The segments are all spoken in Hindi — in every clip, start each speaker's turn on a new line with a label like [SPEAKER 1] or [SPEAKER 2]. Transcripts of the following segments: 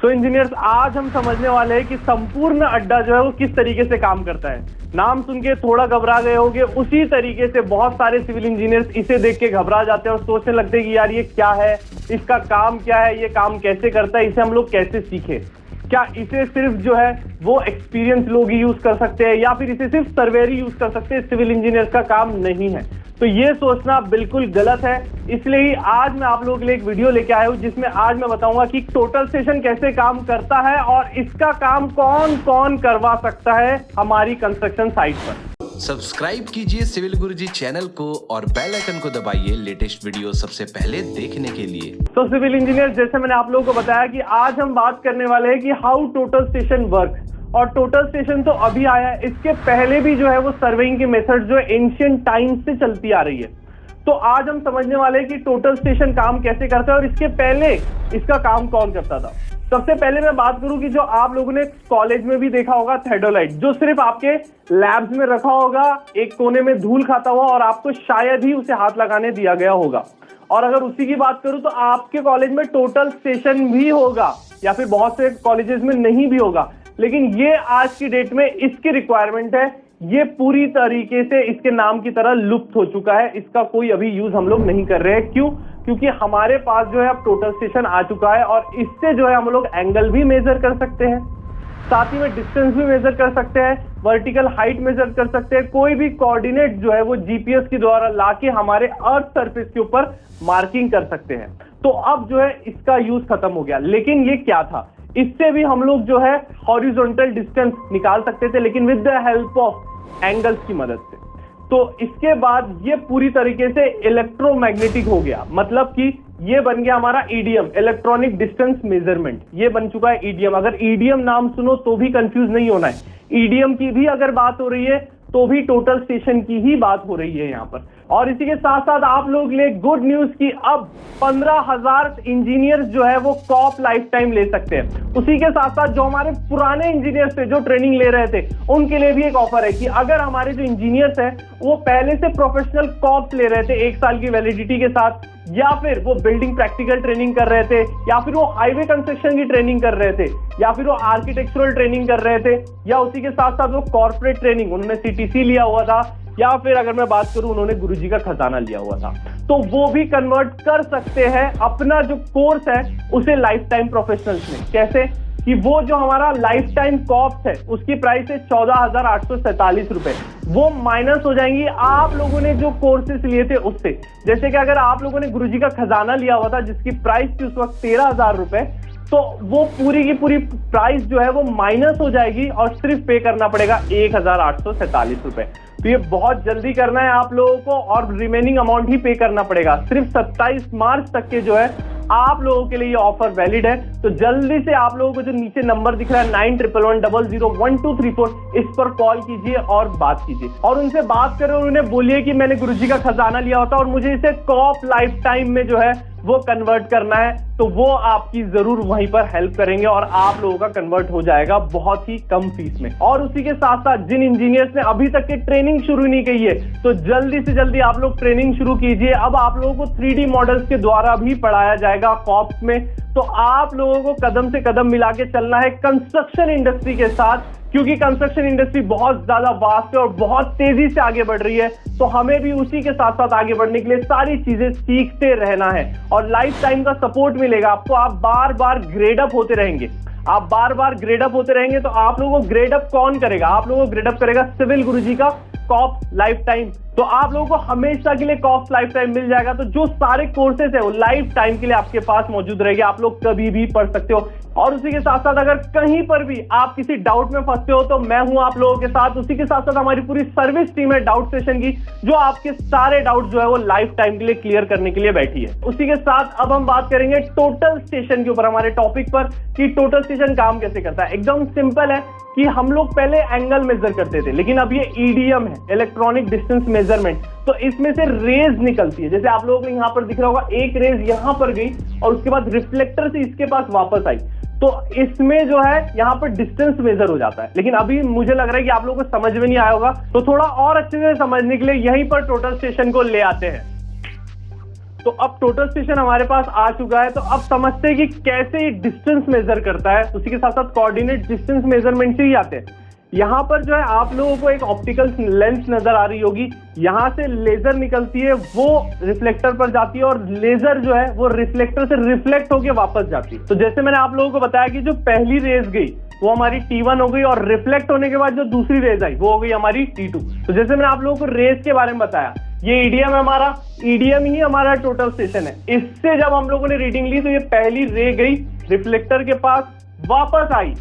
[SPEAKER 1] तो इंजीनियर्स, आज हम समझने वाले हैं कि संपूर्ण अड्डा जो है वो किस तरीके से काम करता है। नाम सुन के थोड़ा घबरा गए होंगे, उसी तरीके से बहुत सारे सिविल इंजीनियर्स इसे देख के घबरा जाते हैं और सोचने लगते हैं कि यार ये क्या है, इसका काम क्या है, ये काम कैसे करता है, इसे हम लोग कैसे सीखें। क्या इसे सिर्फ जो है वो एक्सपीरियंस लोग ही यूज कर सकते हैं या फिर इसे सिर्फ सर्वेयर ही यूज कर सकते हैं, सिविल इंजीनियर्स का काम नहीं है। तो ये सोचना बिल्कुल गलत है। इसलिए ही आज मैं आप लोगों के लिए एक वीडियो लेके आया हूं जिसमें आज मैं बताऊंगा कि टोटल स्टेशन कैसे काम करता है और इसका काम कौन कौन करवा सकता है हमारी कंस्ट्रक्शन साइट पर।
[SPEAKER 2] सब्सक्राइब कीजिए सिविल गुरुजी चैनल को और बेल आइकन को दबाइए लेटेस्ट वीडियो सबसे पहले देखने के लिए।
[SPEAKER 1] तो सिविल इंजीनियर, जैसे मैंने आप लोगों को बताया कि आज हम बात करने वाले हैं कि हाउ टोटल स्टेशन वर्क। और टोटल स्टेशन तो अभी आया है, इसके पहले भी जो है वो सर्वेइंग की मेथड जो है एंशिएंट टाइम से चलती आ रही है। तो आज हम समझने वाले हैं कि टोटल स्टेशन काम कैसे करता है और इसके पहले इसका काम कौन करता था। सबसे पहले मैं बात करूं कि जो आप लोगों ने कॉलेज में भी देखा होगा थेडोलाइट, जो सिर्फ आपके लैब्स में रखा होगा, एक कोने में धूल खाता हुआ, और आपको शायद ही उसे हाथ लगाने दिया गया होगा। और अगर उसी की बात करूं तो आपके कॉलेज में टोटल स्टेशन भी होगा या फिर बहुत से कॉलेजेस में नहीं भी होगा, लेकिन ये आज की डेट में इसकी रिक्वायरमेंट है। ये पूरी तरीके से इसके नाम की तरह लुप्त हो चुका है, इसका कोई अभी यूज हम लोग नहीं कर रहे हैं। क्यों? क्योंकि हमारे पास जो है अब टोटल स्टेशन आ चुका है और इससे जो है हम लोग एंगल भी मेजर कर सकते हैं, साथ ही में डिस्टेंस भी मेजर कर सकते हैं, वर्टिकल हाइट मेजर कर सकते हैं, कोई भी कोऑर्डिनेट जो है वो जीपीएस के द्वारा लाके हमारे अर्थ सरफेस के ऊपर मार्किंग कर सकते हैं। तो अब जो है इसका यूज खत्म हो गया। लेकिन ये क्या था? इससे भी हम लोग जो है हॉरिजॉन्टल डिस्टेंस निकाल सकते थे, लेकिन with the help of angles की मदद से। तो इसके बाद ये पूरी तरीके से इलेक्ट्रोमैग्नेटिक हो गया, मतलब कि ये बन गया हमारा ईडीएम, इलेक्ट्रॉनिक डिस्टेंस मेजरमेंट। ये बन चुका है ईडीएम। अगर ईडीएम नाम सुनो तो भी कंफ्यूज नहीं होना है, ईडीएम की भी अगर बात हो रही है तो भी टोटल स्टेशन की ही बात हो रही है यहाँ पर। और इसी के साथ साथ आप लोग के लिए गुड न्यूज की अब 15,000 इंजीनियर्स जो है वो कॉप लाइफ टाइम ले सकते हैं। उसी के साथ साथ जो हमारे पुराने इंजीनियर्स थे जो ट्रेनिंग ले रहे थे, उनके लिए भी एक ऑफर है कि अगर हमारे जो इंजीनियर्स हैं वो पहले से प्रोफेशनल कॉप्स ले रहे थे 1 साल की वैलिडिटी के साथ, या फिर वो बिल्डिंग प्रैक्टिकल ट्रेनिंग कर रहे थे, या फिर वो हाईवे कंस्ट्रक्शन की ट्रेनिंग कर रहे थे, या फिर वो आर्किटेक्चरल ट्रेनिंग कर रहे थे, या उसी के साथ साथ वो कॉर्पोरेट ट्रेनिंग, उन्होंने सीटीसी लिया हुआ था, या फिर अगर मैं बात करूं उन्होंने गुरुजी का खजाना लिया हुआ था, तो वो भी कन्वर्ट कर सकते हैं अपना जो कोर्स है उसे लाइफ टाइम प्रोफेशनल्स में। कैसे? कि वो जो हमारा लाइफ टाइम कॉप्स है उसकी प्राइस है 14,847 रुपए, वो माइनस हो जाएंगी आप लोगों ने जो कोर्सेस लिए थे उससे। जैसे कि अगर आप लोगों ने गुरुजी का खजाना लिया हुआ था जिसकी प्राइस थी उस वक्त 13,000 रुपए, तो वो पूरी की पूरी प्राइस जो है वो माइनस हो जाएगी और सिर्फ पे करना पड़ेगा 1,847 रुपए। तो ये बहुत जल्दी करना है आप लोगों को और रिमेनिंग अमाउंट ही पे करना पड़ेगा। सिर्फ 27 मार्च तक के जो है आप लोगों के लिए ये ऑफर वैलिड है। तो जल्दी से आप लोगों को जो नीचे नंबर दिख रहा है 9111001234, इस पर कॉल कीजिए और बात कीजिए और उनसे बात करें और उन्हें बोलिए कि मैंने गुरुजी का खजाना लिया होता और मुझे इसे कॉप लाइफ टाइम में जो है वो कन्वर्ट करना है। तो वो आपकी जरूर वहीं पर हेल्प करेंगे और आप लोगों का कन्वर्ट हो जाएगा बहुत ही कम फीस में। और उसी के साथ साथ जिन इंजीनियर्स ने अभी तक की ट्रेनिंग शुरू नहीं की है, तो जल्दी से जल्दी आप लोग ट्रेनिंग शुरू कीजिए। अब आप लोगों को 3D मॉडल्स के द्वारा भी पढ़ाया जाएगा कॉप्स में। तो आप लोगों को कदम से कदम मिला के चलना है कंस्ट्रक्शन इंडस्ट्री के साथ, क्योंकि कंस्ट्रक्शन इंडस्ट्री बहुत ज्यादा वास्ट है और बहुत तेजी से आगे बढ़ रही है। तो हमें भी उसी के साथ साथ आगे बढ़ने के लिए सारी चीजें सीखते रहना है और लाइफ टाइम का सपोर्ट मिलेगा आपको। आप बार बार ग्रेड अप होते रहेंगे, आप बार बार ग्रेड अप होते रहेंगे। तो आप लोगों को ग्रेड अप कौन करेगा? आप लोगों को ग्रेड अप करेगा सिविल गुरुजी का कॉप लाइफ टाइम। तो आप लोगों को हमेशा के लिए कॉप लाइफ टाइम मिल जाएगा। तो जो सारे कोर्सेज है वो लाइफ टाइम के लिए आपके पास मौजूद रहेंगे, आप लोग कभी भी पढ़ सकते हो। और उसी के साथ साथ अगर कहीं पर भी आप किसी डाउट में फंसते हो तो मैं हूं आप लोगों के साथ। उसी के साथ साथ हमारी पूरी सर्विस टीम है डाउट सेशन की, जो आपके सारे डाउट जो है वो लाइफ टाइम के लिए क्लियर करने के लिए बैठी है। उसी के साथ अब हम बात करेंगे टोटल स्टेशन के ऊपर, हमारे टॉपिक पर, कि टोटल स्टेशन काम कैसे करता है। एकदम सिंपल है कि हम लोग पहले एंगल मेजर करते थे, लेकिन अब ये ईडीएम है, इलेक्ट्रॉनिक डिस्टेंस मेजरमेंट। तो इसमें से रेज निकलती है, जैसे आप लोगों को यहाँ पर दिख रहा होगा, एक रेज यहाँ पर गई और उसके बाद रिफ्लेक्टर से इसके पास वापस आई। तो इसमें जो है यहाँ पर डिस्टेंस मेजर हो जाता है। लेकिन अभी मुझे लग रहा है कि आप लोगों को समझ में नहीं आया होगा, तो थोड़ा और अच्छे से समझने के लिए यहीं पर टोटल स्टेशन को ले आते हैं। तो अब टोटल स्टेशन हमारे पास आ चुका है। तो अब समझते हैं कि कैसे ये डिस्टेंस मेजर करता है। उसी के साथ साथ कोऑर्डिनेट डिस्टेंस मेजरमेंट से ही आते हैं। यहाँ पर जो है आप लोगों को एक ऑप्टिकल लेंस नजर आ रही होगी, यहाँ से लेजर निकलती है, वो रिफ्लेक्टर पर जाती है और लेजर जो है वो रिफ्लेक्टर से रिफ्लेक्ट होके वापस जाती है। तो जैसे मैंने आप लोगों को बताया कि जो पहली रेज गई वो हमारी T1 हो गई और रिफ्लेक्ट होने के बाद जो दूसरी रेज आई वो हो गई हमारी T2। तो जैसे मैंने आप लोगों को रेज के बारे में बताया, ये ईडीएम है हमारा, ईडीएम ही हमारा टोटल स्टेशन है। इससे जब हम लोगों ने रीडिंग ली तो ये पहली रे गई रिफ्लेक्टर के पास, वापस आई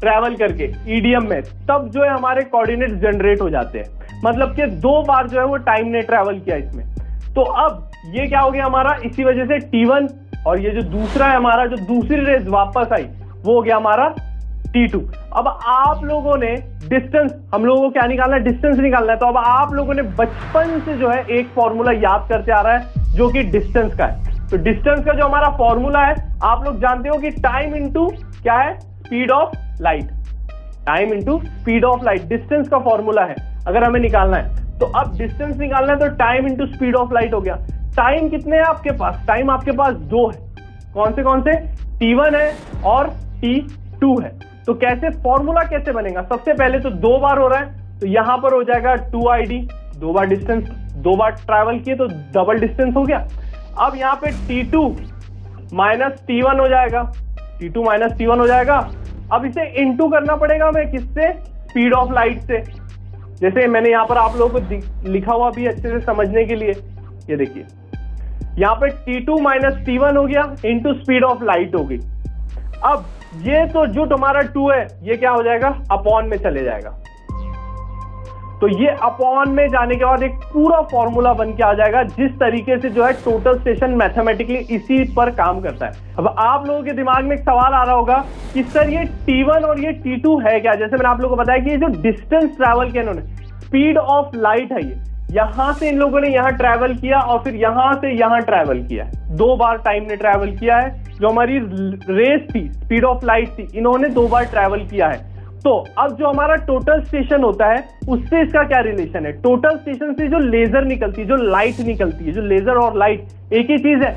[SPEAKER 1] ट्रैवल करके ईडीएम में, तब जो है हमारे कोऑर्डिनेट्स जनरेट हो जाते हैं। मतलब कि 2 बार जो है वो टाइम ने ट्रैवल किया इसमें। तो अब ये क्या हो गया हमारा, इसी वजह से T1 और ये जो दूसरा है हमारा, जो दूसरी रेस वापस आई वो हो गया हमारा T2। अब आप लोगों ने डिस्टेंस, हम लोगों को क्या निकालना है, डिस्टेंस निकालना है। तो अब आप लोगों ने बचपन से जो है एक फॉर्मूला याद करते आ रहा है जो कि डिस्टेंस का है। तो डिस्टेंस का जो हमारा फॉर्मूला है आप लोग जानते हो कि टाइम इंटू क्या है, speed of light. Time into speed of light distance का फॉर्मूला है अगर हमें निकालना है। तो अब डिस्टेंस निकालना है तो time into speed of light हो गया। टाइम कितने हैं आपके पास, टाइम आपके पास 2 है। कौन से T1 है और T2 है। तो कैसे फॉर्मूला कैसे बनेगा, सबसे पहले तो 2 बार हो रहा है तो यहां पर हो जाएगा 2ID, 2 बार डिस्टेंस, 2 बार ट्रैवल किए तो डबल डिस्टेंस हो गया। अब यहाँ पे T2 माइनस T1 हो जाएगा, T2 माइनस T1 हो जाएगा। अब इसे इनटू करना पड़ेगा हमें किससे, स्पीड ऑफ लाइट से। जैसे मैंने यहाँ पर आप लोगों को लिखा हुआ भी अच्छे से समझने के लिए, ये देखिए यहाँ पे T2 माइनस T1 हो गया इंटू स्पीड ऑफ लाइट हो गई। अब ये तो जो हमारा 2 है ये क्या हो जाएगा, अपॉन में चले जाएगा। तो ये अपॉन में जाने के बाद एक पूरा फॉर्मूला बन के आ जाएगा, जिस तरीके से जो है टोटल स्टेशन मैथमेटिकली इसी पर काम करता है। अब आप लोगों के दिमाग में एक सवाल आ रहा होगा कि सर ये T1 और ये T2 है क्या। जैसे मैंने आप लोगों को बताया कि ये जो डिस्टेंस ट्रैवल किया इन्होंने, स्पीड ऑफ लाइट है, ये यहां से इन लोगों ने यहां ट्रैवल किया और फिर यहां से यहां ट्रैवल किया है। 2 बार टाइम ने ट्रैवल किया है। जो हमारी रेस थी, स्पीड ऑफ लाइट थी, इन्होंने 2 बार ट्रैवल किया है। तो अब जो हमारा टोटल स्टेशन होता है उससे इसका क्या रिलेशन है, टोटल स्टेशन से जो लेजर निकलती है, जो लाइट निकलती है, जो लेजर और लाइट एक ही चीज है,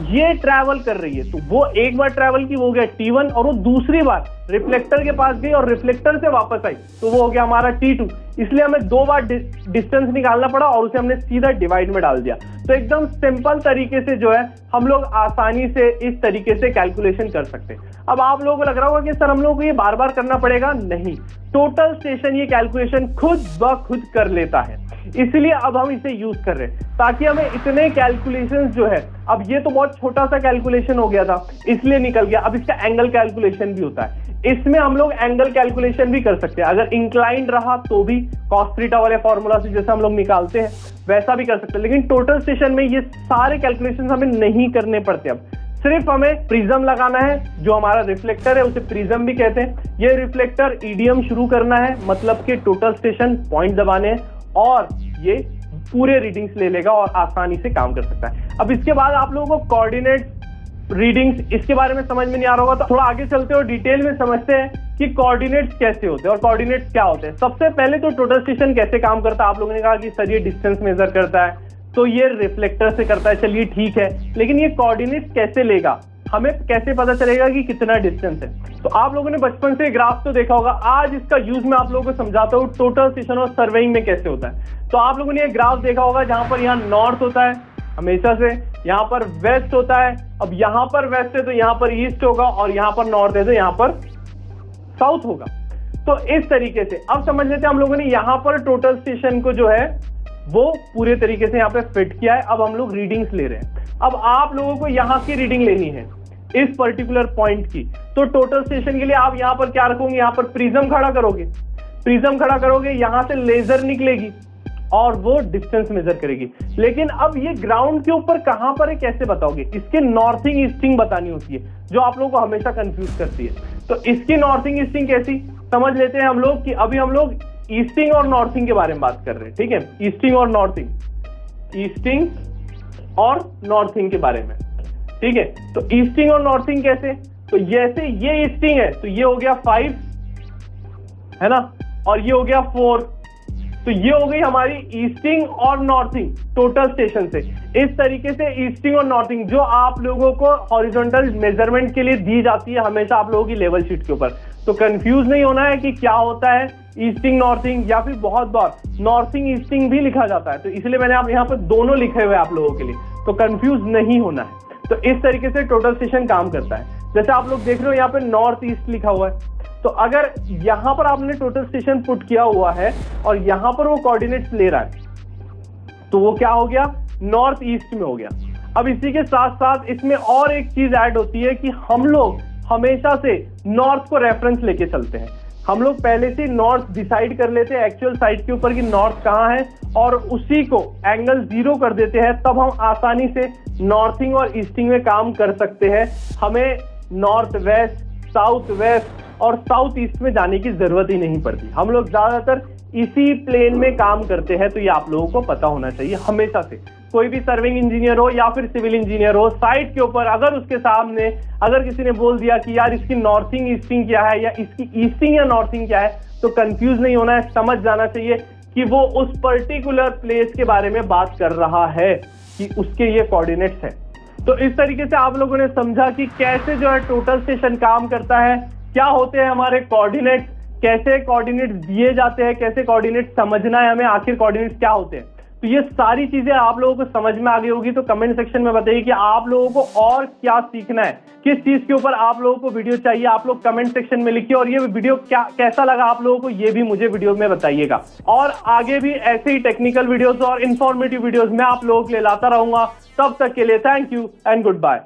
[SPEAKER 1] ये ट्रैवल कर रही है। तो वो एक बार ट्रैवल की वो हो गया T1 और वो दूसरी बार रिफ्लेक्टर के पास गई और रिफ्लेक्टर से वापस आई तो वो हो गया हमारा T2। इसलिए हमें 2 बार डिस्टेंस निकालना पड़ा और उसे हमने सीधा डिवाइड में डाल दिया। तो एकदम सिंपल तरीके से जो है हम लोग आसानी से इस तरीके से कैलकुलेशन कर सकते हैं। अब आप लोगों को लग रहा होगा कि सर हम लोगों को ये बार बार करना पड़ेगा, नहीं, टोटल स्टेशन ये कैलकुलेशन खुद ब खुद कर लेता है। इसलिए अब हम इसे यूज कर रहे हैं ताकि हमें इतने कैलकुलेशंस जो है, अब ये तो बहुत छोटा सा कैलकुलेशन हो गया था इसलिए निकल गया। अब इसका एंगल कैलकुलेशन भी होता है, इसमें हम लोग एंगल कैलकुलेशन भी कर सकते हैं। अगर इंक्लाइंड रहा तो भी cos थीटा वाले फॉर्मूला से जैसे हम लोग निकालते हैं वैसा भी कर सकते हैं। लेकिन टोटल स्टेशन में ये सारे कैलकुलेशन हमें नहीं करने पड़ते। अब सिर्फ हमें प्रिज्म लगाना है, जो हमारा रिफ्लेक्टर है उसे प्रिज्म भी कहते हैं। ये रिफ्लेक्टर ईडीएम शुरू करना है, मतलब कि टोटल स्टेशन पॉइंट दबाने हैं और ये पूरे रीडिंग्स ले लेगा और आसानी से काम कर सकता है। अब इसके बाद आप लोगों को कोऑर्डिनेट रीडिंग्स, इसके बारे में समझ में नहीं आ रहा होगा तो थोड़ा आगे चलते हैं और डिटेल में समझते हैं कि कोऑर्डिनेट्स कैसे होते हैं और कोऑर्डिनेट्स क्या होते हैं। सबसे पहले तो टोटल स्टेशन कैसे काम करता है। आप लोगों ने कहा कि सर ये डिस्टेंस मेजर करता है तो ये रिफ्लेक्टर से करता है, चलिए ठीक है, लेकिन ये कोऑर्डिनेट्स कैसे लेगा, हमें कैसे पता चलेगा कि कितना डिस्टेंस है। तो आप लोगों ने बचपन से ग्राफ तो देखा होगा, आज इसका यूज मैं आप लोगों को समझाता हूँ टोटल स्टेशन और सर्वेइंग में कैसे होता है। तो आप लोगों ने ये ग्राफ देखा होगा जहां पर यहाँ नॉर्थ होता है हमेशा से, यहाँ पर वेस्ट होता है। अब यहाँ पर वेस्ट है तो यहाँ पर ईस्ट होगा और यहाँ पर नॉर्थ है तो यहाँ पर साउथ होगा। तो इस तरीके से अब समझ लेते हैं हम लोगों ने यहाँ पर टोटल स्टेशन को जो है वो पूरे तरीके से यहाँ पे फिट किया है। अब हम लोग रीडिंग्स ले रहे हैं। अब आप लोगों को यहाँ की रीडिंग लेनी है इस पर्टिकुलर पॉइंट की। तो टोटल स्टेशन के लिए आप यहाँ पर क्या रखोगे, यहाँ पर प्रिज्म खड़ा करोगे, प्रिज्म खड़ा करोगे, यहाँ से लेजर निकलेगी और वो डिस्टेंस मेजर करेगी। लेकिन अब ये ग्राउंड के ऊपर कहां पर है कैसे बताओगे, इसके नॉर्थिंग ईस्टिंग बतानी होती है जो आप लोगों को हमेशा कंफ्यूज करती है। तो इसकी नॉर्थिंग ईस्टिंग कैसी समझ लेते हैं हम लोग कि अभी हम लोग ईस्टिंग और नॉर्थिंग के बारे में बात कर रहे हैं, ठीक है, ईस्टिंग और नॉर्थिंग, ईस्टिंग और नॉर्थिंग के बारे में, ठीक है। तो ईस्टिंग और नॉर्थिंग कैसे, तो जैसे ये ईस्टिंग है तो ये हो गया 5 है ना, और ये हो गया 4, तो ये हो गई हमारी ईस्टिंग और नॉर्थिंग टोटल स्टेशन से। इस तरीके से ईस्टिंग और नॉर्थिंग जो आप लोगों को हॉरिजॉन्टल मेजरमेंट के लिए दी जाती है हमेशा आप लोगों की लेवल शीट के ऊपर, तो कंफ्यूज नहीं होना है कि क्या होता है ईस्टिंग नॉर्थिंग, या फिर बहुत बार नॉर्थिंग ईस्टिंग भी लिखा जाता है, तो इसलिए मैंने आप यहाँ पर दोनों लिखे हुए आप लोगों के लिए, तो कंफ्यूज नहीं होना है। तो इस तरीके से टोटल स्टेशन काम करता है। जैसे आप लोग देख रहे हो यहाँ पे नॉर्थ ईस्ट लिखा हुआ है, तो अगर यहाँ पर आपने टोटल स्टेशन पुट किया हुआ है और यहाँ पर वो कोऑर्डिनेट्स ले रहा है, तो वो क्या हो गया, नॉर्थ ईस्ट में हो गया। अब इसी के साथ साथ इसमें और एक चीज ऐड होती है कि हम लोग हमेशा से नॉर्थ को रेफरेंस लेके चलते हैं। हम लोग पहले से नॉर्थ डिसाइड कर लेते हैं एक्चुअल साइड के ऊपर कि नॉर्थ कहाँ है, और उसी को एंगल 0 कर देते हैं, तब हम आसानी से नॉर्थिंग और ईस्टिंग में काम कर सकते हैं। हमें नॉर्थ वेस्ट, साउथ वेस्ट और साउथ ईस्ट में जाने की जरूरत ही नहीं पड़ती। हम लोग ज्यादातर इसी प्लेन में काम करते हैं, तो ये आप लोगों को पता होना चाहिए हमेशा से। कोई भी सर्विंग इंजीनियर हो या फिर सिविल इंजीनियर हो, साइट के ऊपर अगर उसके सामने अगर किसी ने बोल दिया कि यार इसकी नॉर्थिंग ईस्टिंग क्या है या इसकी ईस्टिंग या नॉर्थिंग क्या है, तो कंफ्यूज नहीं होना है, समझ जाना चाहिए कि वो उस पर्टिकुलर प्लेस के बारे में बात कर रहा है कि उसके ये कोऑर्डिनेट्स हैं। तो इस तरीके से आप लोगों ने समझा कि कैसे जो है टोटल स्टेशन काम करता है, क्या होते हैं हमारे कोऑर्डिनेट्स, कैसे कोऑर्डिनेट्स दिए जाते हैं, कैसे कोऑर्डिनेट्स समझना है हमें, आखिर कोऑर्डिनेट्स क्या होते हैं। तो ये सारी चीजें आप लोगों को समझ में आ गई होगी, तो कमेंट सेक्शन में बताइए कि आप लोगों को और क्या सीखना है, किस चीज के ऊपर आप लोगों को वीडियो चाहिए, आप लोग कमेंट सेक्शन में लिखिए। और ये वीडियो कैसा लगा आप लोगों को, ये भी मुझे वीडियो में बताइएगा। और आगे भी ऐसे ही टेक्निकल वीडियोस और इंफॉर्मेटिव वीडियोस मैं आप लोगों के लिए लाता रहूंगा। तब तक के लिए thank you and good bye.